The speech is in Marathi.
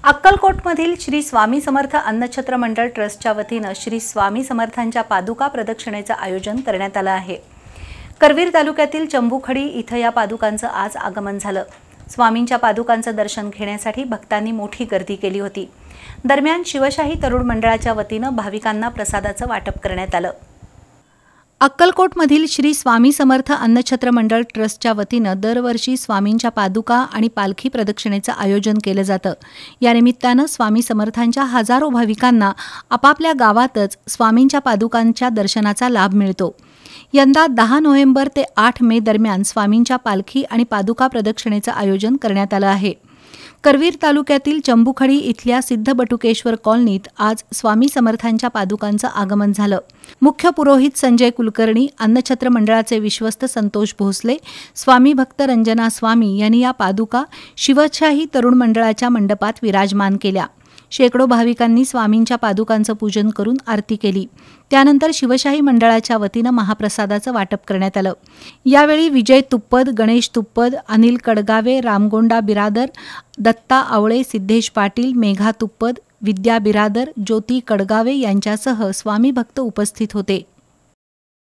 अक्कलकोटमधील श्री स्वामी समर्थ अन्नछत्र मंडळ ट्रस्टच्या वतीने श्री स्वामी समर्थांच्या पादुका प्रदक्षिणेचे आयोजन करण्यात आले आहे। करवीर तालुक्यातील चंबुखडी इथं या पादुकांचं आज आगमन झालं। स्वामींच्या पादुकांचं दर्शन घेण्यासाठी भक्तांनी मोठी गर्दी केली होती। दरम्यान शिवशाही तरुण मंडळाच्या वतीने भाविकांना प्रसादाचं वाटप करण्यात आलं। अक्कलकोटमधील श्री स्वामी समर्थ अन्नछत्र मंडळ ट्रस्टच्या वतीने दरवर्षी स्वामींच्या पादुका आणि पालखी प्रदक्षिणेचे आयोजन केले जाते। या निमित्ताने स्वामी समर्थांच्या हजारो भाविकांना आपापल्या गावातच स्वामींच्या पादुकांच्या दर्शनाचा लाभ मिळतो। यंदा 10 नोव्हेंबर ते 8 मे दरम्यान स्वामींच्या पालखी आणि पादुका प्रदक्षिणेचे आयोजन करण्यात आले आहे। करवीर तालुक्यातील चंबुखडी इथल्या सिद्धबटुकेश्वर कॉलनीत आज स्वामी समर्थांच्या पादुकांचं आगमन झालं। मुख्य पुरोहित संजय कुलकर्णी, अन्नछत्र मंडळाचे विश्वस्त संतोष भोसले, स्वामी भक्त रंजना स्वामी यांनी या पादुका शिवशाही तरुण मंडळाच्या मंडपात विराजमान केल्या। शेकडो भाविकांनी स्वामींच्या पादुकांचं पूजन करून आरती केली। त्यानंतर शिवशाही मंडळाच्या वतीने महाप्रसादाचं वाटप करण्यात आलं। यावेळी विजय तुप्पद, गणेश तुप्पद, अनिल कडगावे, रामगोंडा बिरादर, दत्ता आवळे, सिद्धेश पाटील, मेघा तुप्पद, विद्या बिरादर, ज्योती कडगावे यांच्यासह स्वामी भक्त उपस्थित होते।